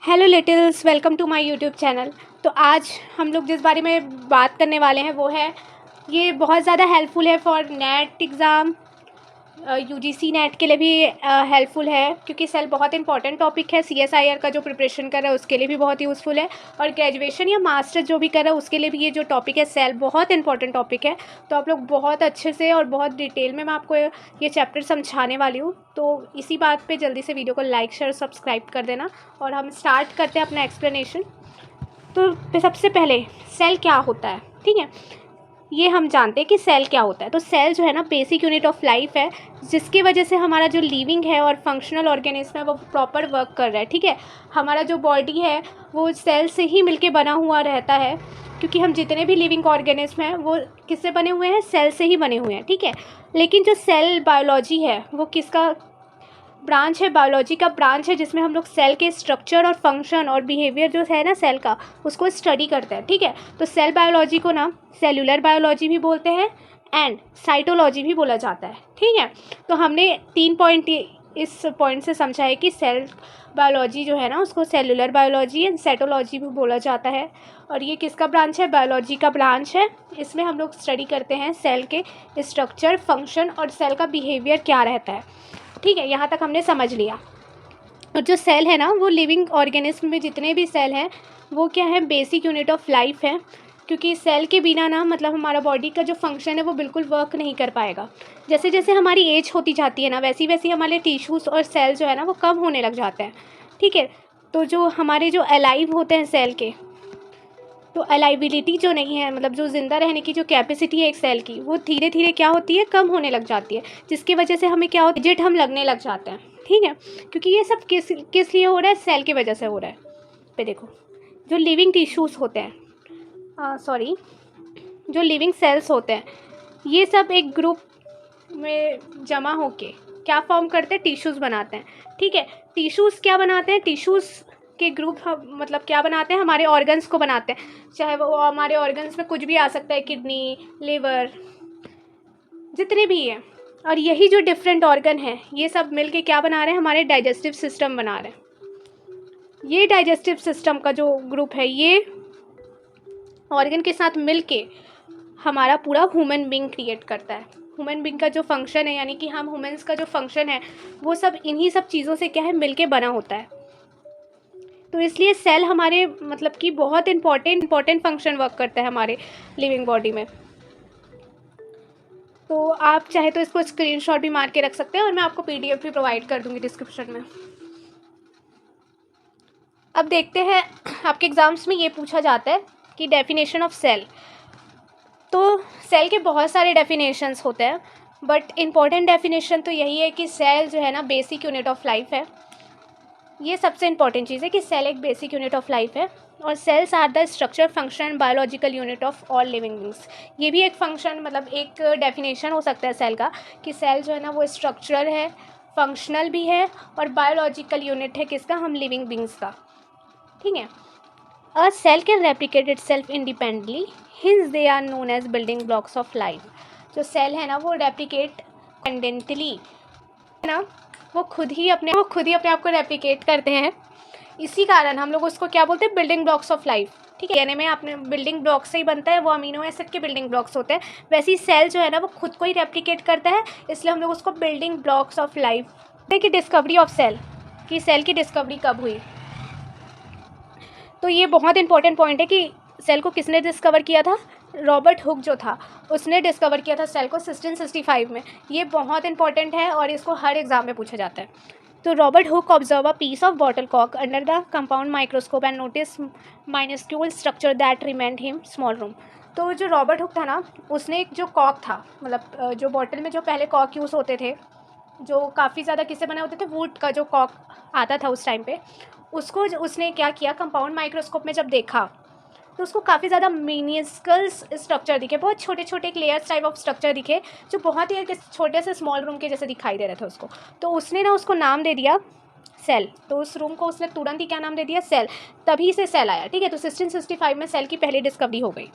Hello littles, welcome to my YouTube channel. तो आज हम लोग जिस बारे में बात करने वाले हैं वो है, ये बहुत ज़्यादा हेल्पफुल है for net exam, UGC net के लिए भी हेल्पफुल है क्योंकि सेल बहुत इंपॉर्टेंट टॉपिक है। सीएसआईआर का जो प्रिपरेशन कर रहा है उसके लिए भी बहुत यूज़फुल है, और ग्रेजुएशन या मास्टर जो भी कर रहा है उसके लिए भी ये जो टॉपिक है सेल बहुत इंपॉर्टेंट टॉपिक है। तो आप लोग बहुत अच्छे से और बहुत डिटेल में मैं आपको ये चैप्टर समझाने वाली हूँ। तो इसी बात पे जल्दी से वीडियो को लाइक शेयर सब्सक्राइब कर देना और हम स्टार्ट करते हैं अपना एक्सप्लेनेशन। तो सबसे पहले सेल क्या होता है, ठीक है, ये हम जानते हैं कि सेल क्या होता है। तो सेल जो है ना बेसिक यूनिट ऑफ लाइफ है, जिसकी वजह से हमारा जो लिविंग है और फंक्शनल ऑर्गेनिज्म है वो प्रॉपर वर्क कर रहा है, ठीक है। हमारा जो बॉडी है वो सेल से ही मिलके बना हुआ रहता है, क्योंकि हम जितने भी लिविंग ऑर्गेनिज्म हैं वो किससे बने हुए हैं, सेल से ही बने हुए हैं, ठीक है। लेकिन जो सेल बायोलॉजी है वो किसका ब्रांच है, बायोलॉजी का ब्रांच है, जिसमें हम लोग सेल के स्ट्रक्चर और फंक्शन और बिहेवियर जो है ना सेल का, उसको स्टडी करते हैं, ठीक है। तो सेल बायोलॉजी को ना सेलुलर बायोलॉजी भी बोलते हैं एंड साइटोलॉजी भी बोला जाता है, ठीक है। तो हमने 3 पॉइंट इस पॉइंट से समझा है कि सेल बायोलॉजी जो है ना उसको सेलुलर बायोलॉजी एंड साइटोलॉजी भी बोला जाता है। और ये किसका ब्रांच है, बायोलॉजी का ब्रांच है। इसमें हम लोग स्टडी करते हैं सेल के स्ट्रक्चर, फंक्शन और सेल का बिहेवियर क्या रहता है, ठीक है। यहाँ तक हमने समझ लिया। और जो सेल है ना वो लिविंग ऑर्गेनिज्म में जितने भी सेल हैं वो क्या है, बेसिक यूनिट ऑफ लाइफ है, क्योंकि सेल के बिना ना मतलब हमारा बॉडी का जो फंक्शन है वो बिल्कुल वर्क नहीं कर पाएगा। जैसे जैसे हमारी एज होती जाती है ना वैसी वैसी हमारे टिश्यूज़ और सेल जो है ना वो कम होने लग जाते हैं, ठीक है। तो जो हमारे जो अलाइव होते हैं सेल के, तो अलाइबिलिटी जो नहीं है, मतलब जो ज़िंदा रहने की जो कैपेसिटी है एक सेल की, वो धीरे धीरे क्या होती है, कम होने लग जाती है, जिसकी वजह से हमें क्या होता है, जिट हम लगने लग जाते हैं, ठीक है। क्योंकि ये सब किस किस लिए हो रहा है, सेल की वजह से हो रहा है। पे देखो, जो लिविंग टिश्यूज़ होते हैं, सॉरी, जो लिविंग सेल्स होते हैं, ये सब एक ग्रुप में जमा होके क्या फॉर्म करते हैं, टिश्यूज़ बनाते हैं, ठीक है। टिश्यूज़ क्या बनाते हैं, टिश्यूज़ के ग्रुप मतलब क्या बनाते हैं, हमारे ऑर्गन्स को बनाते हैं। चाहे वो हमारे ऑर्गन्स में कुछ भी आ सकता है, किडनी, लिवर, जितने भी हैं। और यही जो डिफरेंट ऑर्गन है ये सब मिलके क्या बना रहे हैं, हमारे डाइजेस्टिव सिस्टम बना रहे हैं। ये डाइजेस्टिव सिस्टम का जो ग्रुप है ये ऑर्गन के साथ मिलके हमारा पूरा ह्यूमन बीइंग क्रिएट करता है। ह्यूमन बीइंग का जो फंक्शन है, यानी कि हम ह्यूमंस का जो फंक्शन है वो सब इन्हीं सब चीज़ों से क्या है, मिलके बना होता है। तो इसलिए सेल हमारे मतलब कि बहुत इंपॉर्टेंट फंक्शन वर्क करता है हमारे लिविंग बॉडी में। तो आप चाहे तो इसको स्क्रीनशॉट भी मार के रख सकते हैं और मैं आपको पीडीएफ भी प्रोवाइड कर दूंगी डिस्क्रिप्शन में। अब देखते हैं, आपके एग्ज़ाम्स में ये पूछा जाता है कि डेफिनेशन ऑफ सेल। तो सेल के बहुत सारे डेफिनेशंस होते हैं, बट इम्पॉर्टेंट डेफिनेशन तो यही है कि सेल जो है ना बेसिक यूनिट ऑफ लाइफ है। ये सबसे इंपॉर्टेंट चीज़ है कि सेल एक बेसिक यूनिट ऑफ लाइफ है, और cells are the structure, function and biological unit of all living beings. ये भी एक फंक्शन, मतलब एक डेफिनेशन हो सकता है सेल का, कि सेल जो है ना वो स्ट्रक्चरल है, फंक्शनल भी है और बायोलॉजिकल यूनिट है किसका, हम लिविंग बींग्स का, ठीक है। A cell can replicate itself independently, hence they are known as building blocks of life. जो सेल है ना वो रेप्लिकेट इंडिपेंडेंटली है ना, वो खुद ही अपने आप को रेप्लिकेट करते हैं। इसी कारण हम लोग उसको क्या बोलते हैं, बिल्डिंग ब्लॉक्स ऑफ लाइफ, ठीक है। यानी में आपने बिल्डिंग ब्लॉक से ही बनता है, वो अमीनो एसिड के बिल्डिंग ब्लॉक्स होते हैं। वैसे ही सेल जो है ना वो खुद को ही रेप्लिकेट करता है, इसलिए हम लोग उसको बिल्डिंग ब्लॉक्स ऑफ लाइफ। कि डिस्कवरी ऑफ सेल, कि सेल की डिस्कवरी कब हुई, तो ये बहुत इंपॉर्टेंट पॉइंट है कि सेल को किसने डिस्कवर किया था, रॉबर्ट हुक जो था उसने डिस्कवर किया था सेल को 1665 में। ये बहुत इंपॉर्टेंट है और इसको हर एग्ज़ाम में पूछा जाता है। तो Robert Hooke observe a piece of bottle कॉक under the compound microscope and notice minuscule structure that remind him small room. तो जो रॉबर्ट हुक था ना उसने एक जो कॉक था, मतलब जो बॉटल में जो पहले कॉक यूज़ होते थे, जो काफ़ी ज़्यादा किससे बने होते थे, वुड का जो कॉक आता था उस टाइम पे, उसको उसने क्या किया, कंपाउंड माइक्रोस्कोप में जब देखा तो उसको काफ़ी ज़्यादा मिनिस्कल्स स्ट्रक्चर दिखे, बहुत छोटे छोटे लेयर्स टाइप ऑफ स्ट्रक्चर दिखे, जो बहुत ही एक छोटे से स्मॉल रूम के जैसे दिखाई दे रहे थे उसको। तो उसने ना उसको नाम दे दिया सेल। तो उस रूम को उसने तुरंत ही क्या नाम दे दिया, सेल। तभी से सेल आया, ठीक है। तो 1665 में सेल की पहली डिस्कवरी हो गई।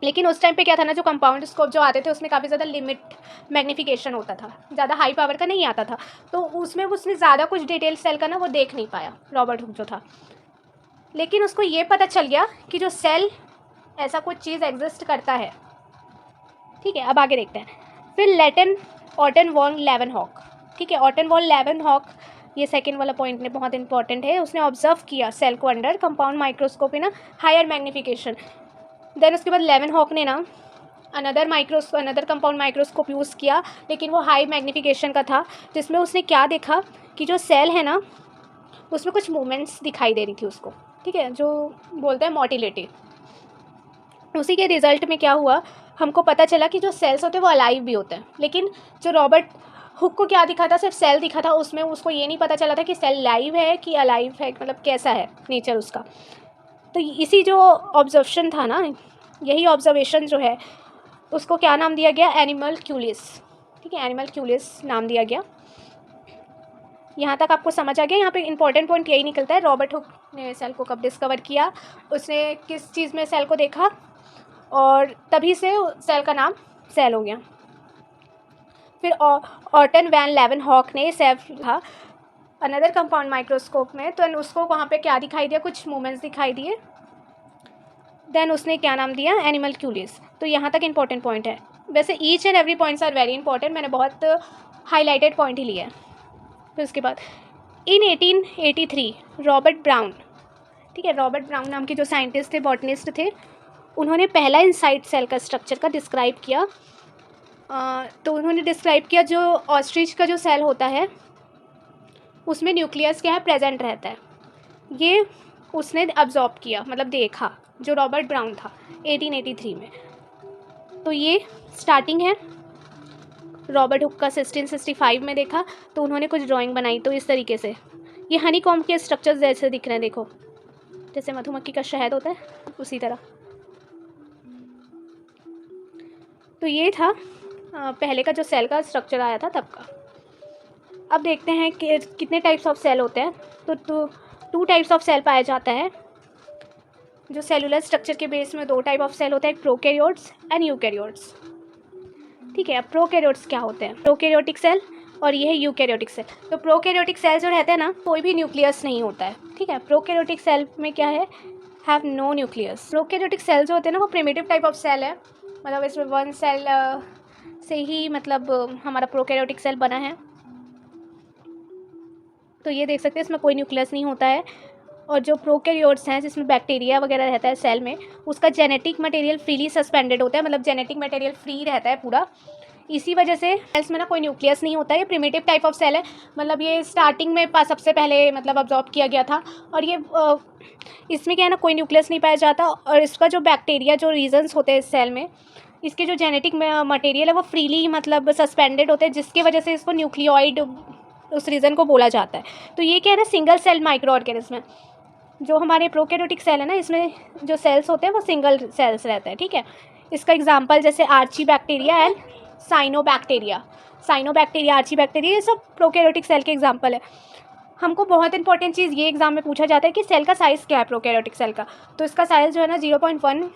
लेकिन उस टाइम पे क्या था ना, जो कंपाउंड स्कोप जो आते थे उसमें काफ़ी ज़्यादा लिमिट मैग्नीफिकेशन होता था, ज़्यादा हाई पावर का नहीं आता था, तो उसमें उसने ज़्यादा कुछ डिटेल सेल का ना वो देख नहीं पाया रॉबर्ट हुक जो था। लेकिन उसको ये पता चल गया कि जो सेल ऐसा कुछ चीज़ एग्जिस्ट करता है। ठीक है, अब आगे देखते हैं। फिर लेटन ऑटन वॉन लेवनहॉक, ठीक है, ऑटन वॉन लेवनहॉक, ये सेकेंड वाला पॉइंट ने बहुत इंपॉर्टेंट है। उसने ऑब्जर्व किया सेल को अंडर कंपाउंड माइक्रोस्कोप ना हायर मैग्नीफिकेशन। देन उसके बाद लेवनहॉक ने ना अनदर कंपाउंड माइक्रोस्कोप यूज़ किया, लेकिन वो हाई मैग्नीफिकेशन का था, जिसमें उसने क्या देखा कि जो सेल है ना उसमें कुछ मूवमेंट्स दिखाई दे रही थी उसको। ठीक है, जो बोलते हैं मोटिलिटी। उसी के रिजल्ट में क्या हुआ, हमको पता चला कि जो सेल्स होते हैं वो अलाइव भी होते हैं। लेकिन जो रॉबर्ट हुक को क्या दिखा था, सिर्फ सेल दिखा था, उसमें उसको ये नहीं पता चला था कि सेल लाइव है कि अलाइव है, मतलब कैसा है नेचर उसका। तो इसी जो ऑब्जर्वेशन था ना, यही ऑब्जर्वेशन जो है उसको क्या नाम दिया गया, एनिमलक्यूलिस। ठीक है, एनिमलक्यूलिस नाम दिया गया। यहाँ तक आपको समझ आ गया। यहाँ पे इंपॉर्टेंट पॉइंट यही निकलता है, रॉबर्ट हुक ने सेल को कब डिस्कवर किया, उसने किस चीज़ में सेल को देखा, और तभी से सेल का नाम सेल हो गया। फिर ऑटन वैन लेवनहॉक ने सेल था अनदर कंपाउंड माइक्रोस्कोप में, तो उसको वहाँ पे क्या दिखाई दिया, कुछ मूवमेंट्स दिखाई दिए। देन उसने क्या नाम दिया, एनिमलक्यूलिस। तो यहाँ तक इंपॉर्टेंट पॉइंट है। वैसे each and every points are very important, मैंने बहुत हाईलाइटेड पॉइंट ही लिया है। फिर उसके बाद इन 1883 रॉबर्ट ब्राउन, ठीक है, रॉबर्ट ब्राउन नाम के जो साइंटिस्ट थे, बॉटनिस्ट थे, उन्होंने पहला इनसाइड सेल का स्ट्रक्चर का डिस्क्राइब किया। तो उन्होंने डिस्क्राइब किया जो ऑस्ट्रिच का जो सेल होता है उसमें न्यूक्लियस क्या है, प्रेजेंट रहता है। ये उसने अब्जॉर्ब किया, मतलब देखा, जो रॉबर्ट ब्राउन था 1883 में। तो ये स्टार्टिंग है रॉबर्ट हुक का 1665 में देखा, तो उन्होंने कुछ ड्राइंग बनाई। तो इस तरीके से ये हनी कॉम्ब के स्ट्रक्चर्स जैसे दिख रहे हैं, देखो जैसे मधुमक्खी का शहद होता है उसी तरह। तो ये था पहले का जो सेल का स्ट्रक्चर आया था तब का। अब देखते हैं कि कितने टाइप्स ऑफ सेल होते हैं। तो टू टाइप्स ऑफ सेल पाया जाता है। जो सेलुलर स्ट्रक्चर के बेस में दो टाइप ऑफ सेल होते हैं, प्रोकैरियोट्स एंड यूकैरियोट्स। ठीक है, अब प्रोकैरियोट्स क्या होते हैं, प्रोकैरियोटिक सेल और ये है यूकैरियोटिक सेल। तो प्रोकैरियोटिक सेल जो रहते हैं ना, कोई भी न्यूक्लियस नहीं होता है। ठीक है, प्रोकैरियोटिक सेल में क्या है, have no nucleus. Prokaryotic cell जो होते हैं ना वो प्रिमिटिव टाइप ऑफ सेल है, मतलब इसमें वन सेल से ही मतलब हमारा प्रोकैरियोटिक सेल बना है। तो ये देख सकते हैं इसमें कोई न्यूक्लियस नहीं होता है। और जो प्रोकैरियोट्स हैं जिसमें बैक्टीरिया वगैरह रहता है सेल में, उसका जेनेटिक मटेरियल फ्रीली सस्पेंडेड होता है, मतलब जेनेटिक मटेरियल फ्री रहता है पूरा। इसी वजह से सेल्स में ना कोई न्यूक्लियस नहीं होता है। ये प्रिमिटिव टाइप ऑफ सेल है, मतलब ये स्टार्टिंग में सबसे पहले मतलब अब्जॉर्ब किया गया था। और ये इसमें क्या है ना, कोई न्यूक्लियस नहीं पाया जाता। और इसका जो बैक्टीरिया जो रीजन्स होते हैं इस सेल में, इसके जो जेनेटिक मटेरियल है वो फ्रीली मतलब सस्पेंडेड होते हैं, जिसकी वजह से इसको न्यूक्लियोइड उस रीज़न को बोला जाता है। तो ये क्या है ना, सिंगल सेल माइक्रो ऑर्गेनिज्म है। जो हमारे प्रोकैरियोटिक सेल है ना, इसमें जो सेल्स होते हैं वो सिंगल सेल्स रहते हैं। ठीक है, इसका एग्जांपल जैसे archaebacteria and cyanobacteria. Cyanobacteria, archaebacteria, ये सब प्रोकैरियोटिक सेल के एग्जांपल है। हमको बहुत इंपॉर्टेंट चीज़ ये एग्जाम में पूछा जाता है कि सेल का साइज़ क्या है प्रोकैरियोटिक सेल का। तो इसका साइज़ जो है ना 0.1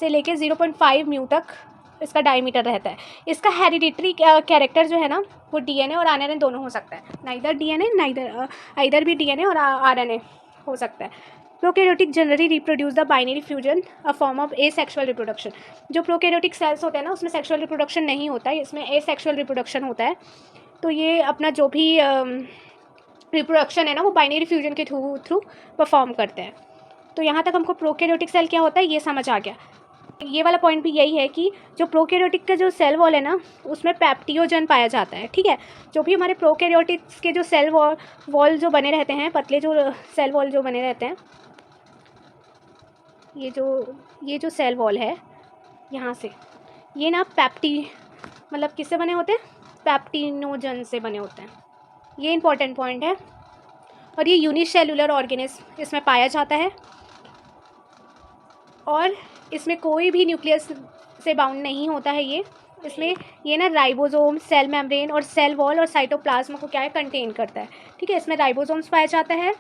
से लेके 0.5 म्यू तक इसका डायमीटर रहता है। इसका हेरिडिटरी कैरेक्टर जो है ना वो डीएनए और आरएनए दोनों हो सकता है, नाइदर डीएनए नाइदर आइदर भी डीएनए और आरएनए हो सकता है। Prokaryotic generally reproduce the binary fusion, a form of asexual reproduction. जो प्रोकैरियोटिक सेल्स होते हैं ना उसमें सेक्सुअल रिप्रोडक्शन नहीं होता है, इसमें एसेक्सुअल रिप्रोडक्शन होता है। तो ये अपना जो भी रिप्रोडक्शन है ना वो बाइनरी फ्यूजन के थ्रू परफॉर्म करते हैं। तो यहाँ तक हमको प्रोकैरियोटिक सेल क्या होता है ये समझ आ गया। ये वाला पॉइंट भी यही है कि जो प्रोकैरियोटिक का जो सेल वॉल है ना उसमें पेप्टियोजन पाया जाता है। ठीक है, जो भी हमारे प्रोकैरियोटिक्स के जो सेल वॉल जो बने रहते हैं, पतले जो सेल वॉल जो बने रहते हैं, ये जो सेल वॉल है यहाँ से, ये ना मतलब किससे बने होते हैं, पेप्टिनोजन से बने होते हैं। ये इंपॉर्टेंट पॉइंट है। और ये यूनिसेलुलर ऑर्गेनिज्म इसमें पाया जाता है, और इसमें कोई भी न्यूक्लियस से बाउंड नहीं होता है। इसमें ये ना राइबोसोम, सेल मेम्ब्रेन और सेल वॉल और साइटोप्लाज्म को क्या है कंटेन करता है। ठीक है, इसमें राइबोसोम्स पाया जाता है,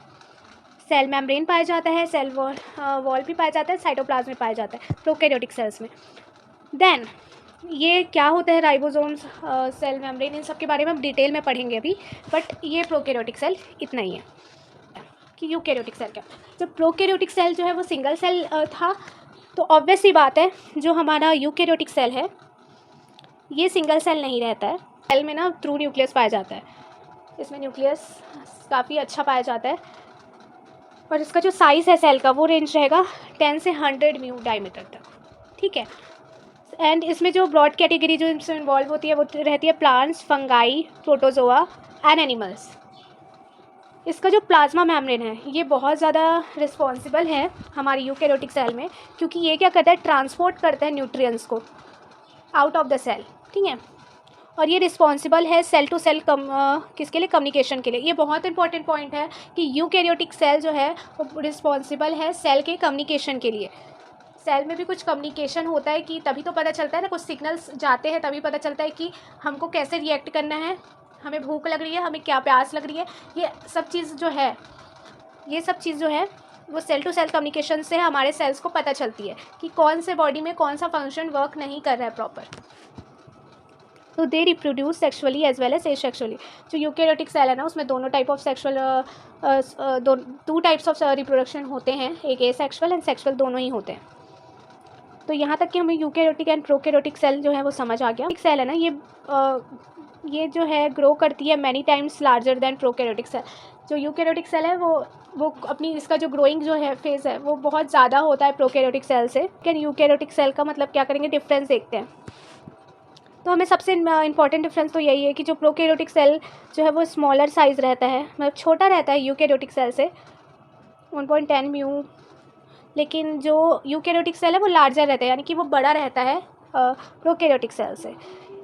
सेल मेम्ब्रेन पाया जाता है, सेल वॉल भी पाया जाता है, साइटोप्लाज्म में पाया जाता है प्रोकैरियोटिक सेल्स में। देन ये क्या होता है राइबोसोम्स, सेल मेम्ब्रेन, इन सब के बारे में हम डिटेल में पढ़ेंगे अभी, बट ये प्रोकैरियोटिक सेल इतना ही है कि यूकैरियोटिक सेल क्या। जब प्रोकैरियोटिक सेल जो है वो सिंगल सेल था, तो ऑब्वियस सी बात है जो हमारा यूकैरियोटिक सेल है ये सिंगल सेल नहीं रहता है। सेल में ना थ्रू न्यूक्लियस पाया जाता है, इसमें न्यूक्लियस काफ़ी अच्छा पाया जाता है, और इसका जो साइज़ है सेल का वो रेंज रहेगा 10 से 100 म्यू डायमीटर तक, ठीक है। एंड इसमें जो ब्रॉड कैटेगरी जो इसमें इन्वॉल्व होती है वो रहती है plants, fungi, protozoa and animals. इसका जो प्लाज्मा मेम्ब्रेन है ये बहुत ज़्यादा रिस्पॉन्सिबल है हमारी यूकैरियोटिक सेल में, क्योंकि ये क्या करता है, ट्रांसपोर्ट करता है न्यूट्रिएंट्स को आउट ऑफ द सेल, ठीक है। और ये रिस्पॉन्सिबल है सेल टू सेल किसके लिए, कम्युनिकेशन के लिए। ये बहुत इंपॉर्टेंट पॉइंट है कि यूकैरियोटिक सेल जो है वो रिस्पॉन्सिबल है सेल के कम्युनिकेशन के लिए। सेल में भी कुछ कम्युनिकेशन होता है कि तभी तो पता चलता है ना, कुछ सिग्नल्स जाते हैं तभी पता चलता है कि हमको कैसे रिएक्ट करना है, हमें भूख लग रही है, हमें क्या प्यास लग रही है। ये सब चीज़ जो है वो सेल टू सेल कम्युनिकेशन से हमारे सेल्स को पता चलती है कि कौन से बॉडी में कौन सा फंक्शन वर्क नहीं कर रहा है प्रॉपर। तो they reproduce sexually as well as asexually. जो यूकैरियोटिक सेल है ना उसमें दोनों type of sexual two types of reproduction होते हैं, एक एसेक्सुअल एंड सेक्सुअल दोनों ही होते हैं। तो यहाँ तक कि हमें यूकैरियोटिक एंड प्रोकैरियोटिक सेल जो है वो समझ आ गया। एक सेल है ना ये जो है ग्रो करती है many times larger than prokaryotic cell. जो यूकैरियोटिक सेल है वो अपनी इसका जो ग्रोइंग जो है फेज़ है वो बहुत ज़्यादा होता है प्रोकैरियोटिक सेल से। लेकिन यूकैरियोटिक सेल का मतलब क्या करेंगे, डिफरेंस देखते हैं। तो हमें सबसे इंपॉर्टेंट डिफरेंस तो यही है कि जो प्रोकैरियोटिक सेल जो है वो स्मॉलर साइज़ रहता है, मतलब छोटा रहता है यूकैरियोटिक सेल से 1.10 म्यू। लेकिन जो यूकैरियोटिक सेल है वो लार्जर रहता है, यानी कि वो बड़ा रहता है प्रोकैरियोटिक सेल से।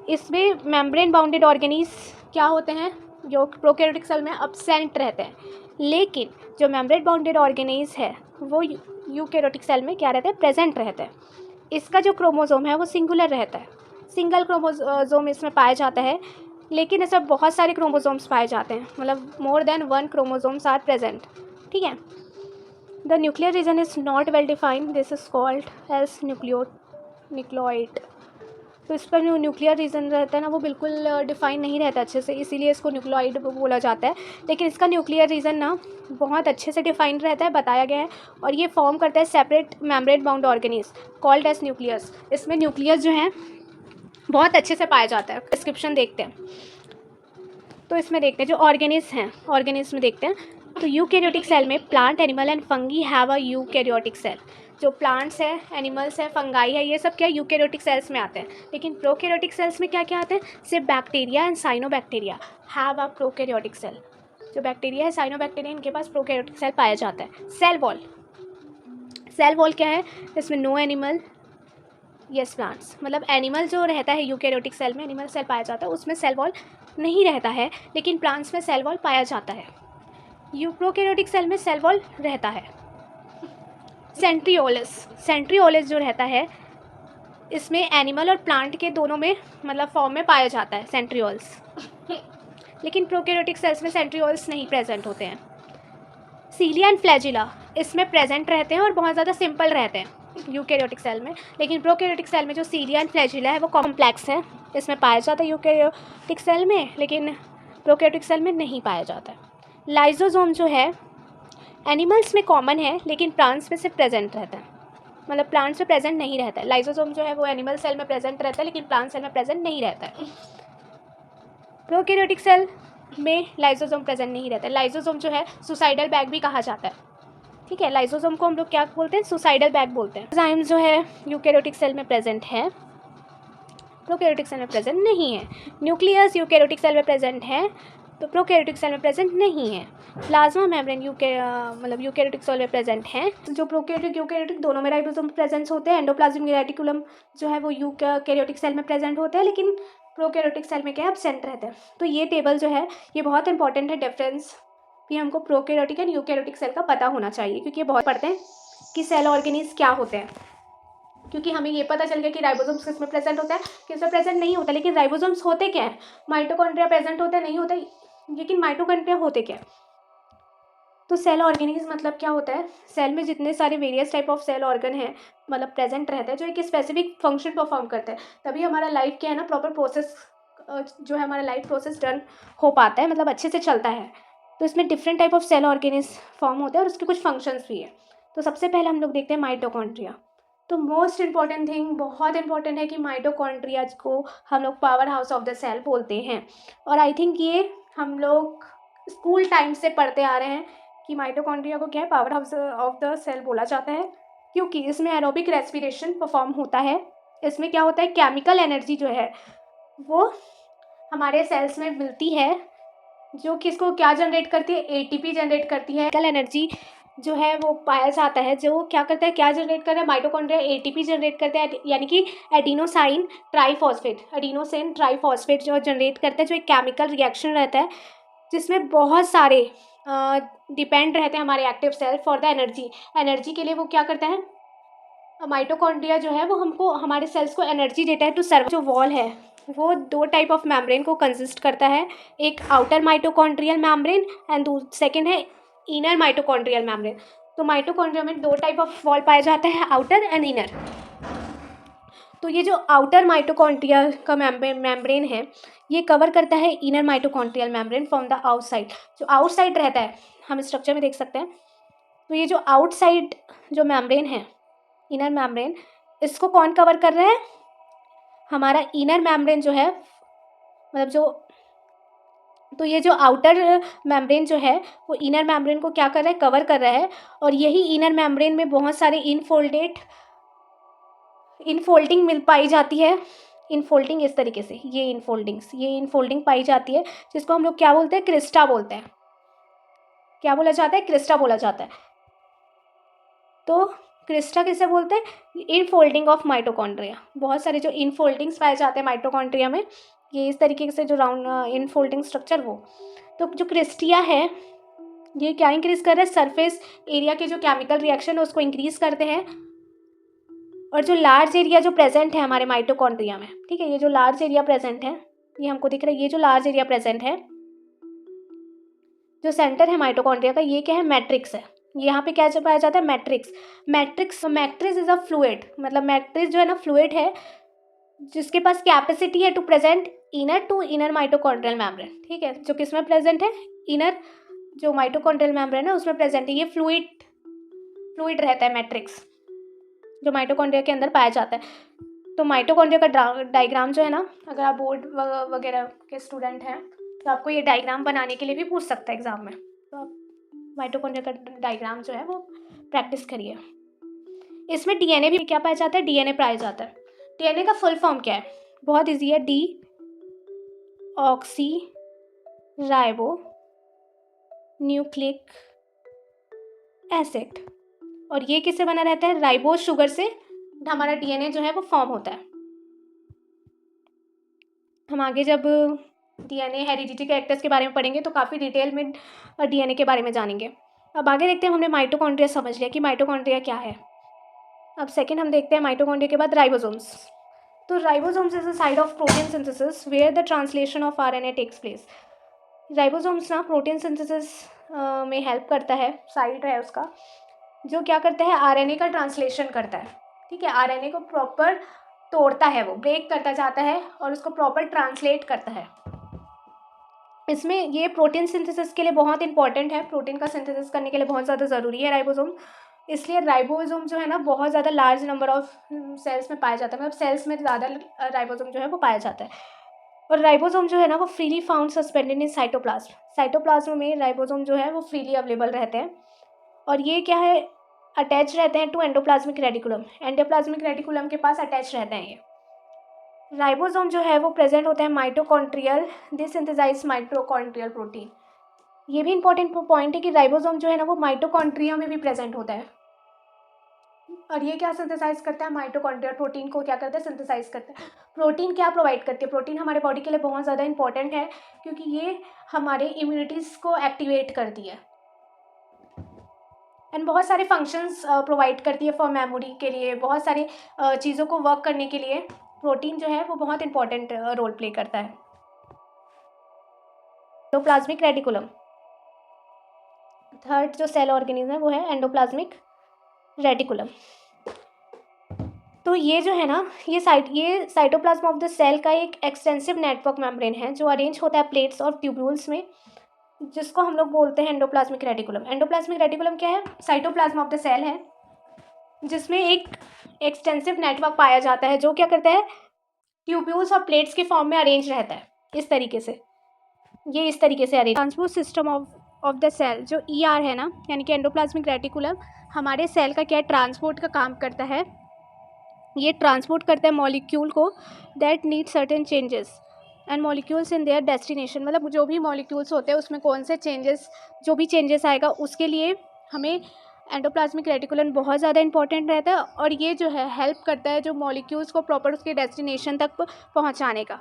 इसमें मेम्ब्रेन बाउंडेड ऑर्गेनीज क्या होते हैं, जो प्रोकैरियोटिक सेल में एब्सेंट रहते हैं, लेकिन जो मेम्ब्रेन बाउंडेड ऑर्गेनीज है वो यूकैरियोटिक सेल में क्या रहते हैं, प्रेजेंट रहते हैं। इसका जो क्रोमोसोम है वो सिंगुलर रहता है, सिंगल क्रोमोसोम इसमें पाया जाता है, लेकिन इसमें बहुत सारे क्रोमोसोम्स पाए जाते हैं, मतलब more than 1 chromosomes are present, ठीक है। The nuclear region is not well defined, this is called as nucleoid. तो इसका जो न्यूक्लियर रीजन रहता है ना वो बिल्कुल डिफाइन नहीं रहता अच्छे से, इसीलिए इसको न्यूक्लियोइड बोला जाता है। लेकिन इसका न्यूक्लियर रीजन ना बहुत अच्छे से डिफाइंड रहता है, बताया गया है, और ये फॉर्म करता है separate membrane bound organelles called as nucleus. इसमें न्यूक्लियस जो है बहुत अच्छे से पाया जाता है। डिस्क्रिप्शन देखते हैं, तो इसमें देखते हैं जो ऑर्गेनिज हैं, ऑर्गेनिज में देखते हैं। तो यूकैरियोटिक सेल में plant, animal and fungi have a eukaryotic cell. जो प्लांट्स है, एनिमल्स है, फंगाई है, ये सब क्या यूकैरियोटिक सेल्स में आते हैं। लेकिन प्रोकैरियोटिक सेल्स में क्या क्या आते हैं, सिर्फ bacteria and cyanobacteria have a prokaryotic cell. जो बैक्टीरिया है, साइनोबैक्टीरिया, इनके पास प्रोकैरियोटिक सेल पाया जाता है। सेल वॉल क्या है, इसमें नो एनिमल यस प्लांट्स, मतलब एनिमल जो रहता है यूकैरियोटिक सेल में, एनिमल सेल पाया जाता है, उसमें सेल वॉल नहीं रहता है, लेकिन प्लांट्स में सेल वॉल पाया जाता है। प्रोकैरियोटिक सेल में सेल वॉल रहता है। सेंट्रियोलस जो रहता है इसमें एनिमल और प्लांट के दोनों में मतलब फॉर्म में पाया जाता है सेंट्रियोल्स। लेकिन प्रोकैरियोटिक सेल्स में सेंट्रियोल्स नहीं प्रेजेंट होते हैं। सीलिया एंड फ्लैजिला इसमें प्रेजेंट रहते हैं और बहुत ज़्यादा सिंपल रहते हैं यूकैरियोटिक सेल में। लेकिन प्रोकैरियोटिक सेल में जो सीलिया एंड फ्लैजिला है वो कॉम्प्लेक्स है, इसमें पाया जाता है यूकैरियोटिक सेल में, लेकिन प्रोकैरियोटिक सेल में नहीं पाया जाता है। लाइजोसोम जो है एनिमल्स में कॉमन है, लेकिन प्लांट्स में सिर्फ प्रेजेंट रहता है, मतलब प्लांट्स में प्रेजेंट नहीं रहता है। लाइजोसोम जो है वो एनिमल सेल में प्रेजेंट रहता है, लेकिन प्लांट सेल में प्रेजेंट नहीं रहता है। प्रोकैरियोटिक सेल में लाइजोसोम प्रेजेंट नहीं रहता है। लाइजोसोम जो है सुसाइडल बैग भी कहा जाता है, ठीक है। लाइजोसोम को हम लोग क्या बोलते हैं, सुसाइडल बैग बोलते हैं। एंजाइम जो है यूकैरियोटिक सेल में प्रेजेंट है, प्रोकैरियोटिक सेल में प्रेजेंट नहीं है। न्यूक्लियस यूकैरियोटिक सेल में प्रेजेंट है, तो प्रोकैरियोटिक सेल में प्रेजेंट नहीं है। प्लाज्मा मेम्ब्रेन मतलब यूकैरियोटिक सेल में प्रेजेंट है। जो प्रोकैरियोटिक यूकैरियोटिक दोनों में राइबोसोम प्रेजेंस होते हैं। एंडोप्लाज्मिक रेटिकुलम जो है वो यूकैरियोटिक सेल में प्रेजेंट होता है, लेकिन प्रोकैरियोटिक सेल में क्या एब्सेंट रहते हैं। तो ये टेबल जो है ये बहुत इंपॉर्टेंट है, डिफरेंस भी हमको प्रोकैरियोटिक एंड यूकैरियोटिक सेल का पता होना चाहिए, क्योंकि ये बहुत पढ़ते हैं कि सेल ऑर्गेनीज क्या होते हैं। क्योंकि हमें ये पता चल गया कि राइबोसोम्स किसमें प्रेजेंट होता है, किसमें प्रेजेंट नहीं होता। लेकिन राइबोसोम्स होते क्या है, माइटोकॉन्ड्रिया प्रेजेंट होते हैं, नहीं होते, लेकिन माइटोकॉन्ड्रिया होते क्या है, तो सेल ऑर्गेनिज्म मतलब क्या होता है, सेल में जितने सारे various type of cell organ हैं मतलब प्रेजेंट रहते हैं जो एक स्पेसिफिक फंक्शन परफॉर्म करते हैं, तभी हमारा लाइफ क्या है ना प्रॉपर प्रोसेस जो है हमारा लाइफ प्रोसेस डन हो पाता है, मतलब अच्छे से चलता है। तो इसमें different type of cell organism form होते हैं और उसके कुछ फंक्शंस भी है। तो सबसे पहले हम लोग देखते हैं माइटोकॉन्ड्रिया। तो मोस्ट इंपॉर्टेंट थिंग, बहुत इंपॉर्टेंट है कि माइटोकॉन्ड्रिया को हम लोग power house of the cell बोलते हैं। और आई थिंक ये हम लोग स्कूल टाइम से पढ़ते आ रहे हैं कि माइटोकॉन्ड्रिया को क्या है, power house of the cell बोला जाता है, क्योंकि इसमें एरोबिक रेस्पिरेशन परफॉर्म होता है। इसमें क्या होता है, केमिकल एनर्जी जो है वो हमारे सेल्स में मिलती है, जो किसको क्या जनरेट करती है, एटीपी जनरेट करती है। केमिकल एनर्जी जो है वो पाया जाता है, जो क्या करता है, क्या जनरेट कर रहा है, माइटोकॉन्ड्रिया एटीपी जनरेट करते हैं, यानी कि एडिनोसाइन ट्राइफॉस्फेट जो जनरेट करता है, जो एक केमिकल रिएक्शन रहता है जिसमें बहुत सारे डिपेंड रहते हैं हमारे active cell for the energy के लिए। वो क्या करता है, माइटोकॉन्ड्रिया जो है वो हमको हमारे सेल्स को एनर्जी देता है टू सर्व। जो वॉल है वो 2 टाइप ऑफ मेम्ब्रेन को कंसिस्ट करता है, एक outer mitochondrial membrane and second है इनर माइटोकॉन्ड्रियल मेम्ब्रेन। तो माइटोकॉन्ड्रिया में 2 टाइप ऑफ वॉल पाया जाता है, आउटर एंड इनर। तो ये जो आउटर माइटोकॉन्ड्रिया का मेम्ब्रेन है ये कवर करता है inner mitochondrial membrane from the outside. जो आउटसाइड रहता है हम स्ट्रक्चर में देख सकते हैं। तो ये जो आउटसाइड जो मेम्ब्रेन है, इनर मेम्ब्रेन, इसको कौन कवर कर रहा है, हमारा इनर मेम्ब्रेन जो है, मतलब जो, तो ये जो आउटर मेम्ब्रेन जो है वो इनर मेम्ब्रेन को क्या कर रहा है, कवर कर रहा है। और यही इनर मेम्ब्रेन में बहुत सारे इनफोल्डिंग मिल पाई जाती है। इनफोल्डिंग इस तरीके से, ये इनफोल्डिंग पाई जाती है, जिसको हम लोग क्या बोलते हैं, क्रिस्टा बोलते हैं। क्या बोला जाता है, क्रिस्टा बोला जाता है। तो क्रिस्टा किसे बोलते हैं, इनफोल्डिंग ऑफ माइटोकॉन्ड्रिया। बहुत सारे जो इनफोल्डिंग्स पाए जाते हैं माइटोकॉन्ड्रिया में, ये इस तरीके से जो राउंड इनफोल्डिंग स्ट्रक्चर वो। तो जो क्रिस्टिया है ये क्या इंक्रीज कर रहा है, सरफेस एरिया के जो केमिकल रिएक्शन है उसको इंक्रीज करते हैं। और जो लार्ज एरिया जो प्रेजेंट है हमारे माइटोकॉन्ड्रिया में, ठीक है, ये जो लार्ज एरिया प्रेजेंट है ये हमको दिख रहा है, ये जो लार्ज एरिया प्रेजेंट है, जो सेंटर है माइटोकॉन्ड्रिया का, ये क्या है, मैट्रिक्स है। यहाँ पे क्या पाया जाता है, मैट्रिक्स इज अ फ्लूइड, मतलब मैट्रिक्स जो है ना फ्लूइड है, जिसके पास कैपेसिटी है to present inner mitochondrial membrane. ठीक है, जो किस में प्रेजेंट है, इनर जो माइटोकॉन्ड्रियल मेम्ब्रेन है उसमें प्रेजेंट है। ये फ्लूइड रहता है मैट्रिक्स, जो माइटोकॉन्ड्रिया के अंदर पाया जाता है। तो माइटोकॉन्ड्रिया का डायग्राम जो है ना, अगर आप बोर्ड वगैरह के स्टूडेंट हैं तो आपको ये डायग्राम बनाने के लिए भी पूछ सकता है एग्जाम में। तो आप माइटोकॉन्ड्रिया का डायग्राम जो है वो प्रैक्टिस करिए। इसमें डीएनए भी क्या पाया जाता है, डीएनए पाया जाता है। डीएनए का फुल फॉर्म क्या है, बहुत ईजी है, D oxy ribo nucleic acid. और ये किससे बना रहता है, राइबोज शुगर से हमारा डीएनए जो है वो फॉर्म होता है। हम आगे जब डीएनए हेरिडिटी कैरेक्टर्स के बारे में पढ़ेंगे तो काफ़ी डिटेल में डीएनए के बारे में जानेंगे। अब आगे देखते हैं, हमने माइटोकॉन्ड्रिया समझ लिया कि माइटोकॉन्ड्रिया क्या है। अब सेकंड हम देखते हैं माइटोकॉन्ड्रिया के बाद राइबोसोम्स। तो ribosomes is a side of protein synthesis where the translation of RNA takes place. Ribosomes ना प्रोटीन सिंथेसिस में हेल्प करता है, साइड है उसका, जो क्या करता है, आरएनए का ट्रांसलेशन करता है। ठीक है, आरएनए को प्रॉपर तोड़ता है, वो ब्रेक करता जाता है और उसको प्रॉपर ट्रांसलेट करता है। इसमें ये प्रोटीन सिंथेसिस के लिए बहुत इंपॉर्टेंट है, प्रोटीन का सिंथेसिस करने के लिए बहुत ज़्यादा ज़रूरी है राइबोसोम। इसलिए राइबोसोम जो है ना बहुत ज़्यादा लार्ज नंबर ऑफ सेल्स में पाया जाता है, मतलब सेल्स में ज़्यादा राइबोसोम जो है वो पाया जाता है। और राइबोसोम जो है ना वो freely found suspended in cytoplasm में राइबोसोम जो है वो फ्रीली अवेलेबल रहते हैं। और ये क्या है, अटैच रहते हैं टू एंडोप्लाज्मिक रेटिकुलम के पास अटैच रहते हैं ये। राइबोसोम जो है वो प्रेजेंट होता है माइटोकॉन्ड्रियल डिसिंथेसाइज माइटोकॉन्ड्रियल प्रोटीन। ये भी इंपॉर्टेंट पॉइंट है कि राइबोसोम जो है ना वो माइटोकॉन्ड्रिया में भी प्रेजेंट होता है। और ये क्या सिंथेसाइज करता है, माइटोकॉन्ड्रियल प्रोटीन को क्या करता है, सिंथेसाइज करता है। प्रोटीन क्या प्रोवाइड करती है, प्रोटीन हमारे बॉडी के लिए बहुत ज़्यादा इंपॉर्टेंट है, क्योंकि ये हमारे इम्यूनिटीज़ को एक्टिवेट करती है एंड बहुत सारे फंक्शंस प्रोवाइड करती है फॉर मेमोरी के लिए, बहुत सारी चीज़ों को वर्क करने के लिए प्रोटीन जो है वो बहुत इंपॉर्टेंट रोल प्ले करता है। तो प्लाज्मिक रेटिकुलम, थर्ड जो सेल ऑर्गेनिज्म है वो है एंडोप्लाज्मिक रेटिकुलम। तो ये जो है ना, ये साइटोप्लाज्म ऑफ द सेल का एक एक्सटेंसिव नेटवर्क मेम्ब्रेन है जो अरेंज होता है प्लेट्स और ट्यूब्यूल्स में, जिसको हम लोग बोलते हैं एंडोप्लाज्मिक रेटिकुलम। एंडोप्लाज्मिक रेटिकुलम क्या है? साइटोप्लाज्म ऑफ द सेल है जिसमें एक एक्सटेंसिव नेटवर्क पाया जाता है जो क्या करता है, ट्यूब्यूल्स और प्लेट्स के फॉर्म में अरेंज रहता है। इस तरीके से arrange. Transport system of the cell जो ER है ना, यानी कि एंडोप्लाज्मिक रेटिकुलम हमारे सेल का क्या है, ट्रांसपोर्ट का काम करता है। ये ट्रांसपोर्ट करता है मॉलिक्यूल को that need certain changes and molecules in their destination. मतलब जो भी मॉलिक्यूल्स होते हैं उसमें कौन से चेंजेस, जो भी चेंजेस आएगा उसके लिए हमें एंडोप्लाज्मिक रेटिकुलम बहुत ज़्यादा इंपॉर्टेंट रहता है। और ये जो है हेल्प करता है जो मॉलिक्यूल्स को प्रॉपर उसके डेस्टिनेशन तक पहुंचाने का।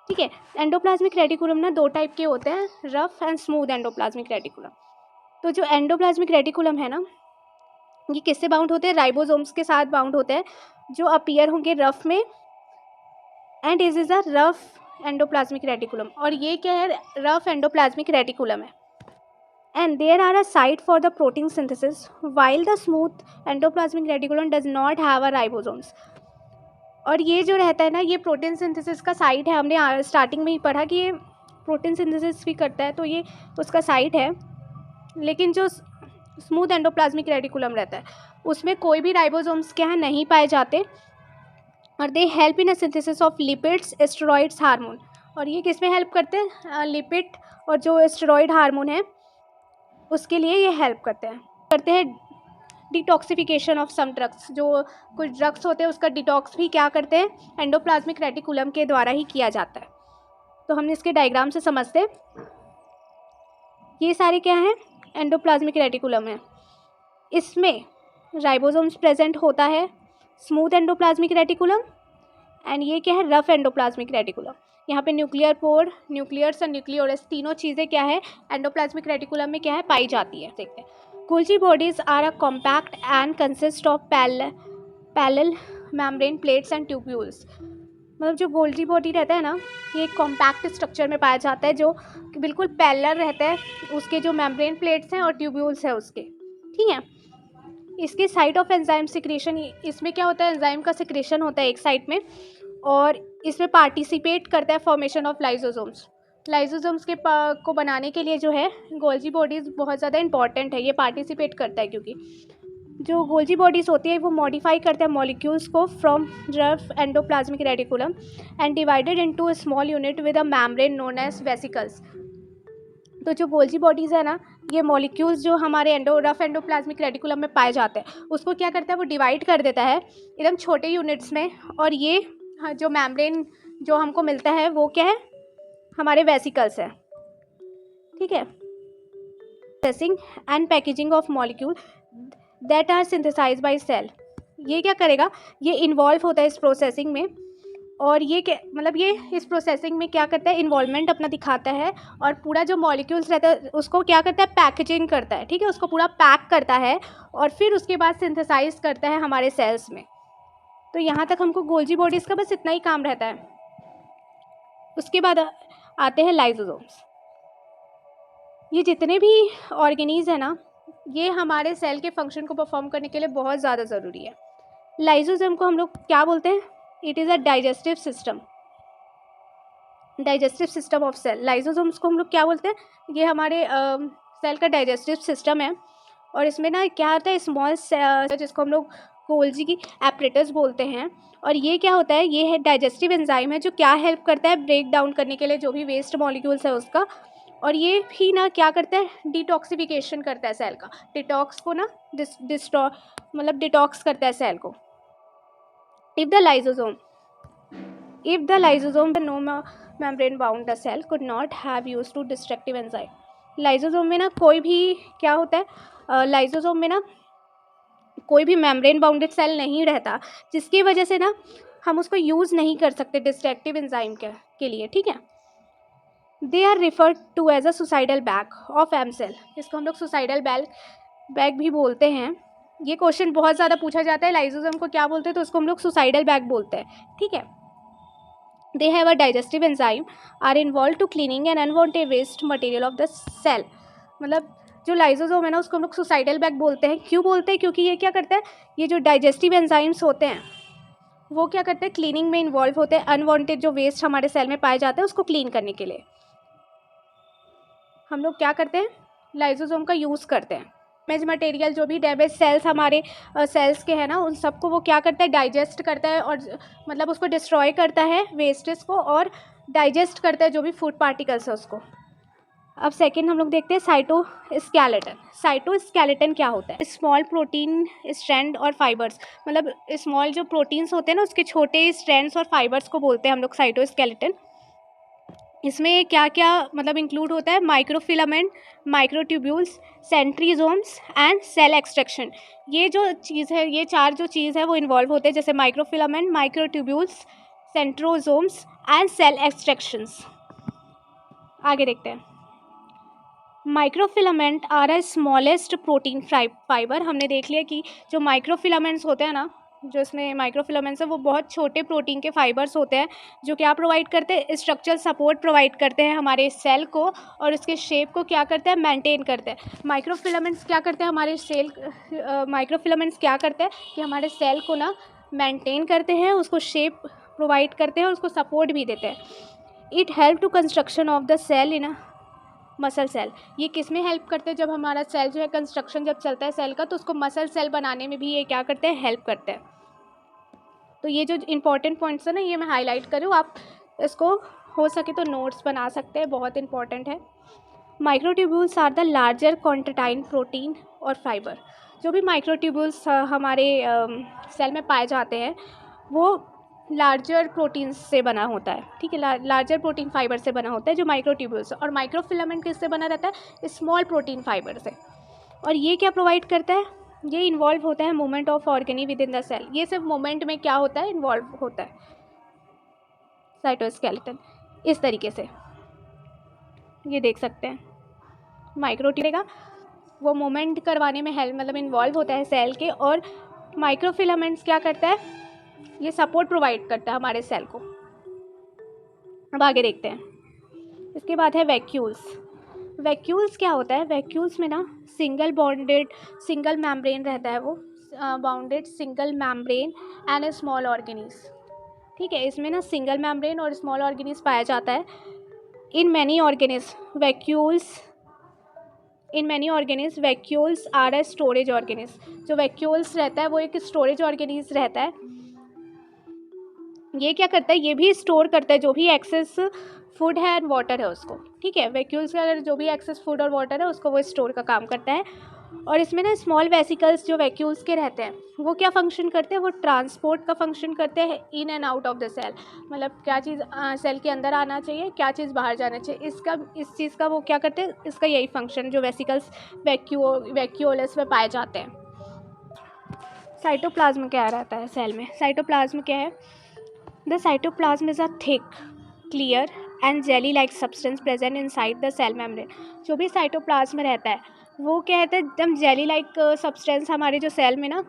ठीक है, एंडोप्लाज्मिक रेटिकुलम ना दो टाइप के होते हैं, rough and smooth endoplasmic reticulum. तो जो एंडोप्लाज्मिक रेटिकुलम है ना, ये किससे बाउंड होते हैं? राइबोसोम्स के साथ बाउंड होते हैं जो अपीयर होंगे रफ में, and is a rough endoplasmic reticulum. और ये क्या है? रफ एंडोप्लाज्मिक रेटिकुलम है। And there are a site for the protein synthesis while the smooth endoplasmic reticulum does not have a ribosomes. और ये जो रहता है ना, ये प्रोटीन सिंथेसिस का साइट है। हमने स्टार्टिंग में ही पढ़ा कि ये प्रोटीन सिंथेसिस भी करता है, तो ये उसका साइट है। लेकिन जो स्मूथ एंडोप्लाज्मिक रेटिकुलम रहता है उसमें कोई भी राइबोसोम्स क्या है, नहीं पाए जाते। और they help in a synthesis of lipids, steroids, hormone. और ये किस में हेल्प करते हैं? लिपिड और जो स्टेरॉइड हार्मोन है उसके लिए ये हेल्प करते हैं डिटॉक्सिफिकेशन ऑफ सम ड्रग्स। जो कुछ ड्रग्स होते हैं उसका डिटॉक्स भी क्या करते हैं, एंडोप्लाज्मिक रेटिकुलम के द्वारा ही किया जाता है। तो हम इसके डायग्राम से समझते हैं। ये सारे क्या हैं? एंडोप्लाज्मिक रेटिकुलम है। इसमें राइबोसोम्स प्रेजेंट होता है, स्मूथ एंडोप्लाज्मिक रेटिकुलम, एंड ये क्या है? Rough endoplasmic reticulum. यहाँ पे न्यूक्लियर पोर, न्यूक्लियर्स और न्यूक्लियोलस तीनों चीज़ें क्या है, एंडोप्लाज्मिक रेटिकुलम में क्या है, पाई जाती है। देखते हैं। Golgi bodies are a compact and consist of parallel membrane plates and tubules. मतलब जो गोल्जी बॉडी रहता है ना, ये एक कॉम्पैक्ट स्ट्रक्चर में पाया जाता है जो बिल्कुल पैरेलल रहता है, उसके जो मेम्ब्रेन प्लेट्स हैं और ट्यूब्यूल्स हैं उसके। ठीक है, इसके साइट ऑफ एंजाइम सिक्रेशन, इसमें क्या होता है, एंजाइम का सिक्रेशन होता है एक साइड में, और इसमें पार्टिसिपेट करता है फॉर्मेशन ऑफ लाइसोसोम्स। लाइसोसोम्स के को बनाने के लिए जो है गोल्जी बॉडीज़ बहुत ज़्यादा इंपॉर्टेंट है, ये पार्टिसिपेट करता है क्योंकि जो गोल्जी बॉडीज़ होती है वो मॉडिफाई करते हैं मॉलिक्यूल्स को from rough endoplasmic reticulum and divided into a small unit with a membrane known as vesicles. तो जो गोल्जी बॉडीज़ है ना, ये मॉलिक्यूल्स जो हमारे रफ एंडोप्लाज्मिक रेटिकुलम में पाए जाते हैं उसको क्या करता है, वो डिवाइड कर देता है एकदम छोटे यूनिट्स में। और ये जो मेम्ब्रेन जो हमको मिलता है वो क्या है, हमारे वेसिकल्स है। ठीक है, processing and packaging of molecule that are synthesised by cell. ये क्या करेगा, ये इन्वॉल्व होता है इस प्रोसेसिंग में। और ये क्या मतलब, ये इस प्रोसेसिंग में क्या करता है, इन्वॉल्वमेंट अपना दिखाता है। और पूरा जो मॉलिक्यूल्स रहता है उसको क्या करता है, पैकेजिंग करता है। ठीक है, उसको पूरा पैक करता है और फिर उसके बाद सिंथेसाइज करता है हमारे सेल्स में। तो यहाँ तक हमको गोल्जी बॉडीज़ का बस इतना ही काम रहता है। उसके बाद आते हैं लाइसोसोम्स। ये जितने भी ऑर्गेनीज है ना, ये हमारे सेल के फंक्शन को परफॉर्म करने के लिए बहुत ज़्यादा ज़रूरी है। लाइसोसोम को हम लोग क्या बोलते हैं? It is a digestive system of cell. Lysosomes को हम लोग क्या बोलते हैं? ये हमारे सेल का डाइजेस्टिव सिस्टम है। और इसमें ना क्या होता है, स्मॉल जिसको हम लोग गोल्जी की एपरेटस बोलते हैं। और ये क्या होता है, ये है डाइजेस्टिव एंजाइम है जो क्या हेल्प करता है, ब्रेक डाउन करने के लिए जो भी वेस्ट मॉलिक्यूल्स है उसका। और ये भी ना क्या करता है, डिटॉक्सिफिकेशन करता है सेल का, डिटॉक्स को ना मतलब डिटॉक्स करता है सेल को। If the lysosome no membrane bound the cell could not have used to destructive enzyme। Lysosome में ना कोई भी क्या होता है, लाइसोसोम में ना कोई भी मेम्ब्रेन बाउंडेड सेल नहीं रहता, जिसकी वजह से ना हम उसको यूज़ नहीं कर सकते डिस्ट्रक्टिव एंजाइम के लिए। ठीक है, they are referred to as a suicidal bag of um cell. इसको हम लोग सुसाइडल बैग भी बोलते हैं। ये क्वेश्चन बहुत ज़्यादा पूछा जाता है, लाइसोसोम को क्या बोलते हैं, तो उसको हम लोग सुसाइडल बैग बोलते हैं। ठीक है, they have a digestive enzyme are involved to cleaning and unwanted waste material of the cell। मतलब जो लाइसोसोम है ना उसको हम लोग सुसाइडल बैग बोलते हैं। क्यों बोलते हैं? क्योंकि ये क्या करता है, ये जो डाइजेस्टिव एंजाइम्स होते हैं वो क्या करते हैं, क्लीनिंग में इन्वॉल्व होते हैं। अनवांटेड जो वेस्ट हमारे सेल में पाए जाते हैं उसको क्लीन करने के लिए हम लोग क्या करते हैं, लाइसोसोम का यूज़ करते हैं। डैमेज मटेरियल, जो भी डैमेज सेल्स हमारे सेल्स के हैं ना, उन सबको वो क्या करता है, डाइजेस्ट करता है और मतलब उसको डिस्ट्रॉय करता है वेस्टेज को, और डाइजेस्ट करता है जो भी फूड पार्टिकल्स है उसको। अब सेकंड हम लोग देखते हैं साइटोस्केलेटन। साइटोस्केलेटन क्या होता है? स्मॉल प्रोटीन स्ट्रैंड और फाइबर्स, मतलब स्मॉल जो प्रोटीन्स होते हैं ना उसके छोटे स्ट्रैंड्स और फाइबर्स को बोलते हैं हम लोग साइटोस्केलेटन। इसमें क्या क्या मतलब इंक्लूड होता है? Microfilament, microtubules, centrosomes and cell extraction. ये जो चीज़ है, ये चार जो चीज़ है वो इन्वॉल्व होते हैं, जैसे microfilament, microtubules, centrosomes and cell extractions. आगे देखते हैं। Microfilament are a smallest protein fibre. हमने देख लिया कि जो माइक्रोफिलामेंट्स होते हैं ना, जो इसमें माइक्रोफिलामेंट्स है वो बहुत छोटे प्रोटीन के फाइबर्स होते हैं जो क्या प्रोवाइड करते हैं, स्ट्रक्चरल सपोर्ट प्रोवाइड करते हैं हमारे सेल को, और उसके शेप को क्या करते हैं, मेंटेन करते हैं। माइक्रोफिलामेंट्स क्या करते हैं हमारे माइक्रोफिलामेंट्स क्या करते हैं कि हमारे सेल को ना मेंटेन करते हैं, उसको शेप प्रोवाइड करते हैं और उसको सपोर्ट भी देते हैं। It help to construction of the cell in a muscle cell. ये किस में हेल्प करते हैं? जब हमारा सेल जो है कंस्ट्रक्शन जब चलता है सेल का, तो उसको मसल सेल बनाने में भी ये क्या करते हैं, हेल्प करते हैं। तो ये जो इंपॉर्टेंट पॉइंट्स है ना, ये मैं हाईलाइट कर रही हूँ, आप इसको हो सके तो नोट्स बना सकते हैं, बहुत इंपॉर्टेंट है। Microtubules are the larger quantity in protein और फाइबर। जो भी माइक्रोट्यूब्यूल्स हमारे सेल में पाए जाते हैं वो लार्जर प्रोटीन से बना होता है, ठीक है, लार्जर प्रोटीन फाइबर से बना होता है जो माइक्रोट्यूब्यूल्स। और माइक्रोफिलामेंट किससे बना रहता है? स्मॉल प्रोटीन फाइबर से। और ये क्या प्रोवाइड करता है? ये इन्वॉल्व होता है movement of organelle within the cell. ये सिर्फ मूवमेंट में क्या होता है, इन्वॉल्व होता है साइटोस्केलेटन। इस तरीके से ये देख सकते हैं, माइक्रोट्यूब वो मूवमेंट करवाने में हेल्प मतलब इन्वॉल्व होता है सेल के, और माइक्रोफिलामेंट्स क्या करता है, ये सपोर्ट प्रोवाइड करता है हमारे सेल को। अब आगे देखते हैं। इसके बाद है वैक्यूल्स। वैक्यूल्स क्या होता है? वैक्यूल्स में ना सिंगल बॉन्डेड सिंगल मेम्ब्रेन रहता है, वो bounded single membrane and a small organelles, ठीक है। इसमें ना सिंगल मेम्ब्रेन और स्मॉल ऑर्गेनीज पाया जाता है। In many organelles vacuoles are a storage organelles. जो वैक्यूल्स रहता है वो एक स्टोरेज ऑर्गेनीज रहता है। ये क्या करता है? ये भी स्टोर करता है जो भी एक्सेस फूड है एंड वाटर है उसको, ठीक है। वैक्यूल्स का अगर जो भी एक्सेस फूड और वाटर है उसको वो स्टोर का काम करता है। और इसमें ना स्मॉल वेसिकल्स जो वैक्यूल्स के रहते हैं वो क्या फंक्शन करते हैं? वो ट्रांसपोर्ट का फंक्शन करते हैं in and out of the cell. मतलब क्या चीज़ सेल के अंदर आना चाहिए, क्या चीज़ बाहर जाना चाहिए, इस चीज़ का वो क्या करते हैं, इसका यही फंक्शन जो वेसिकल्स वैक्यूलस में पाए जाते हैं। साइटोप्लाज्म क्या रहता है सेल में? साइटोप्लाज्म क्या है? The cytoplasm is a thick, clear and jelly-like substance present inside the cell membrane. जो भी साइटोप्लाज्म रहता है वो क्या है, एकदम जेली लाइक सब्सटेंस हमारे जो सेल में ना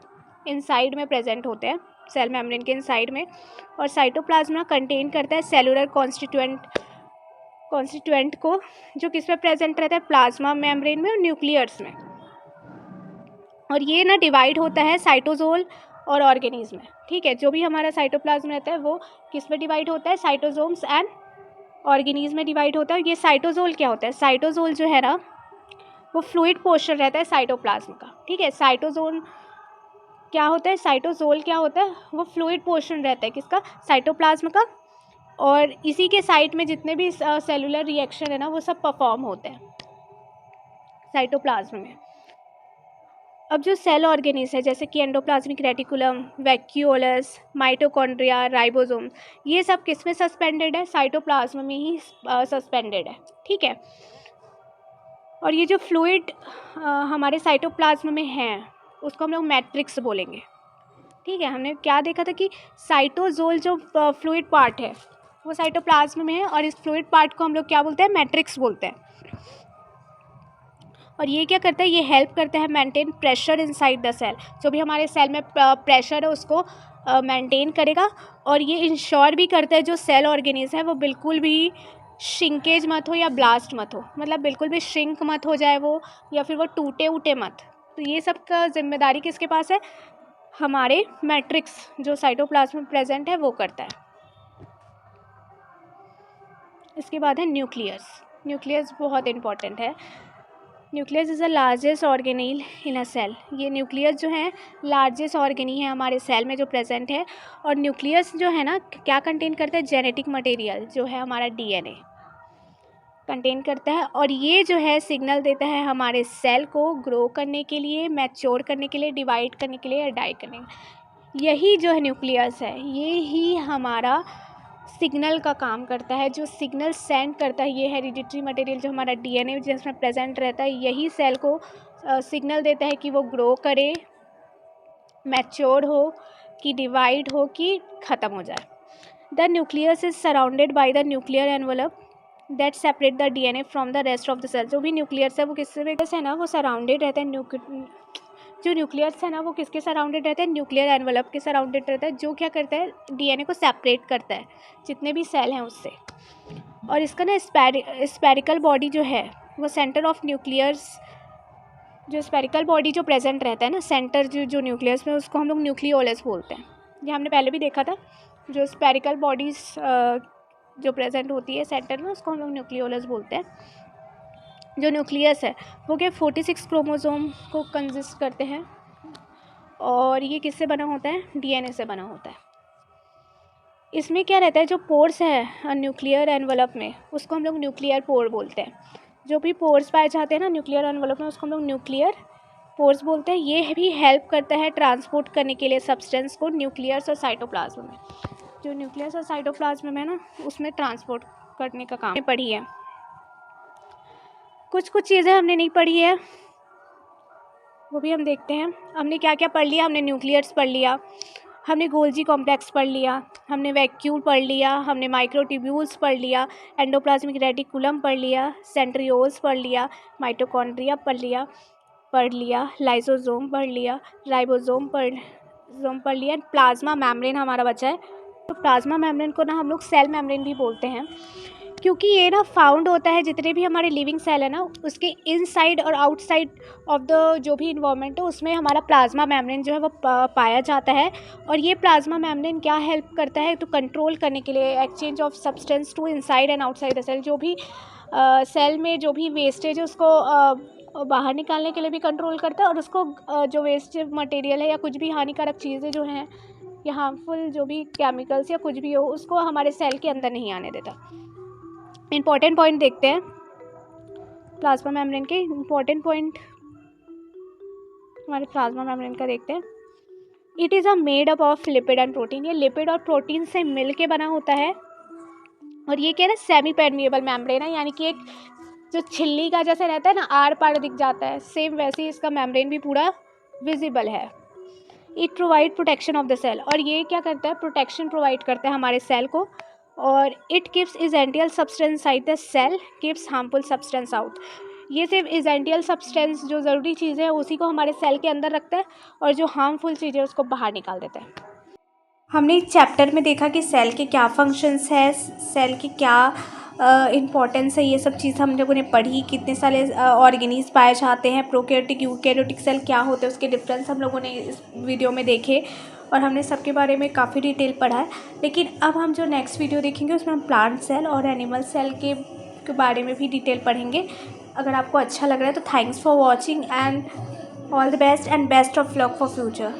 इनसाइड में प्रेजेंट होते हैं, सेल मेम्ब्रेन के इनसाइड में। और साइटोप्लाज्म ना कंटेन करता है सेलुलर कॉन्स्टिट्यूएंट को, जो किस में प्रेजेंट रहता है? प्लाज्मा मेम्ब्रेन में और न्यूक्लियर्स में। और ये ना डिवाइड होता है साइटोजोल और ऑर्गेनीज में, ठीक है। जो भी हमारा साइटोप्लाज्म रहता है वो किस में डिवाइड होता है? साइटोसोम्स एंड ऑर्गेनीज में डिवाइड होता है। ये साइटोजोल क्या होता है? साइटोजोल जो है ना वो फ्लूइड पोर्शन रहता है साइटोप्लाज्म का, ठीक है। साइटोजोल क्या होता है? साइटोजोल क्या होता है? वो फ्लूइड पोर्शन रहता है किसका? साइटोप्लाज्म का। और इसी के साइड में जितने भी सेलुलर रिएक्शन है ना वो सब परफॉर्म होते हैं साइटोप्लाज्म में। अब जो सेल ऑर्गेनीज है जैसे कि एंडोप्लाज्मिक रेटिकुलम, वैक्यूलस, माइटोकॉन्ड्रिया, राइबोसोम, ये सब किस में सस्पेंडेड है? साइटोप्लाज्म में ही सस्पेंडेड है, ठीक है। और ये जो फ्लूइड हमारे साइटोप्लाज्म में है उसको हम लोग मैट्रिक्स बोलेंगे, ठीक है। हमने क्या देखा था कि साइटोजोल जो फ्लूइड पार्ट है वो साइटोप्लाज्म में है, और इस फ्लूइड पार्ट को हम लोग क्या बोलते हैं? मैट्रिक्स बोलते हैं। और ये क्या करता है? ये हेल्प करता है maintain pressure inside the cell. जो भी हमारे सेल में प्रेशर है उसको मेंटेन करेगा, और ये इंश्योर भी करता है जो सेल ऑर्गेनीज है वो बिल्कुल भी श्रिंकेज मत हो या ब्लास्ट मत हो, मतलब बिल्कुल भी श्रिंक मत हो जाए वो, या फिर वो टूटे उटे मत। तो ये सब का जिम्मेदारी किसके पास है? हमारे मैट्रिक्स जो साइटोप्लाज्म में प्रेजेंट है वो करता है। इसके बाद है न्यूक्लियस। न्यूक्लियस बहुत इंपॉर्टेंट है। Nucleus is the largest organelle in a cell. ये न्यूक्लियस जो है लार्जेस्ट ऑर्गेनी है हमारे सेल में जो प्रेजेंट है। और न्यूक्लियस जो है ना क्या कंटेन करता है? जेनेटिक मटेरियल जो है हमारा डीएनए कंटेन करता है। और ये जो है सिग्नल देता है हमारे सेल को ग्रो करने के लिए, मैच्योर करने के लिए, डिवाइड करने के लिए या डाई करने के लिए। यही जो है न्यूक्लियस है, ये ही हमारा सिग्नल का काम करता है। जो सिग्नल सेंड करता है ये हेरिडिटरी मटेरियल जो हमारा डीएनए जिसमें प्रेजेंट रहता है, यही सेल को सिग्नल देता है कि वो ग्रो करे, मैच्योर हो, कि डिवाइड हो, कि ख़त्म हो जाए। The nucleus is surrounded by the nuclear envelope that separate the DNA from the rest of the cell. जो भी न्यूक्लियस है वो किससे है ना, वो सराउंडेड रहता है। जो न्यूक्लियस है ना वो किसके सराउंडेड रहता है? न्यूक्लियर एनवलप के सराउंडेड रहता है, जो क्या करता है? डीएनए को सेपरेट करता है जितने भी सेल हैं उससे। और इसका ना स्पेरिकल बॉडी जो है वो सेंटर ऑफ न्यूक्लियस, जो स्पेरिकल बॉडी जो प्रेजेंट रहता है ना सेंटर जो न्यूक्लियस में, उसको हम लोग न्यूक्लियोलस बोलते हैं। ये हमने पहले भी देखा था। जो स्पेरिकल बॉडीज जो प्रेजेंट होती है सेंटर में उसको हम लोग न्यूक्लियोलस बोलते हैं। जो न्यूक्लियस है वो क्या 46 क्रोमोसोम को कंसिस्ट करते हैं। और ये किससे बना होता है? डीएनए से बना होता है। इसमें क्या रहता है? जो पोर्स है न्यूक्लियर एनवलप में उसको हम लोग न्यूक्लियर पोर बोलते हैं। जो भी पोर्स पाए जाते हैं ना न्यूक्लियर एनवलप में उसको हम लोग न्यूक्लियर पोर्स बोलते हैं। ये भी हेल्प करता है ट्रांसपोर्ट करने के लिए सब्सटेंस को न्यूक्लियस और साइटोप्लाज्म में। जो न्यूक्लियस और साइटोप्लाज्म में ना उसमें ट्रांसपोर्ट करने का काम पढ़ी है। कुछ चीज़ें हमने नहीं पढ़ी है वो भी हम देखते हैं। हमने क्या क्या पढ़ लिया? हमने न्यूक्लियस पढ़ लिया, हमने गोल्जी कॉम्प्लेक्स पढ़ लिया, हमने वैक्यूल पढ़ लिया, हमने माइक्रोट्यूब्यूल्स पढ़ लिया, एंडोप्लाज्मिक रेटिकुलम पढ़ लिया, सेंट्रियोल्स पढ़ लिया, माइटोकॉन्ड्रिया पढ़ लिया, लाइसोसोम पढ़ लिया, राइबोसोम पढ़ लिया, प्लाज्मा मेम्ब्रेन हमारा बचा है। तो प्लाज्मा मेम्ब्रेन को ना हम लोग सेल मेम्ब्रेन भी बोलते हैं, क्योंकि ये ना फाउंड होता है जितने भी हमारे लिविंग सेल है ना उसके इनसाइड और आउटसाइड ऑफ द जो भी इन्वायरमेंट है उसमें हमारा प्लाज्मा मेम्ब्रेन जो है वो पाया जाता है। और ये प्लाज्मा मेम्ब्रेन क्या हेल्प करता है? तो कंट्रोल करने के लिए exchange of substance to inside and outside the cell. जो भी सेल में जो भी वेस्टेज है उसको बाहर निकालने के लिए भी कंट्रोल करता है। और उसको जो वेस्ट मटेरियल है या कुछ भी हानिकारक चीज़ें जो हैं या हार्मफुल जो भी केमिकल्स या कुछ भी हो उसको हमारे सेल के अंदर नहीं आने देता। इम्पॉर्टेंट पॉइंट देखते हैं प्लाज्मा मेम्ब्रेन के। इम्पॉर्टेंट पॉइंट हमारे प्लाज्मा मेम्ब्रेन का देखते हैं। It is made up of lipid and protein. ये लिपिड और प्रोटीन से मिल के बना होता है। और ये क्या है? सेमी परमिएबल मेम्ब्रेन है, यानी कि एक जो छिल्ली का जैसे रहता है ना आर पार दिख जाता है, सेम वैसे ही इसका मेम्ब्रेन भी पूरा विजिबल है। It provide protection of the cell. और ये क्या करता है? प्रोटेक्शन प्रोवाइड करता है हमारे सेल को। और it keeps essential substance side the cell, keeps harmful substance out. ये सिर्फ इजेंटियल सब्सटेंस जो ज़रूरी चीज़ें हैं उसी को हमारे सेल के अंदर रखता है और जो हार्मफुल चीज़ें उसको बाहर निकाल देता है। हमने इस चैप्टर में देखा कि सेल के क्या फंक्शंस है, सेल की क्या इम्पॉर्टेंस है, ये सब चीज़ हम लोगों ने पढ़ी। कितने सारे ऑर्गेनीज पाए जाते हैं, प्रोकैरियोटिक यूकैरियोटिक सेल क्या होते हैं उसके डिफरेंस हम लोगों ने इस वीडियो में देखे और हमने सबके बारे में काफ़ी डिटेल पढ़ा है। लेकिन अब हम जो नेक्स्ट वीडियो देखेंगे उसमें हम प्लांट सेल और एनिमल सेल के बारे में भी डिटेल पढ़ेंगे। अगर आपको अच्छा लग रहा है तो thanks for watching and all the best and best of luck for future.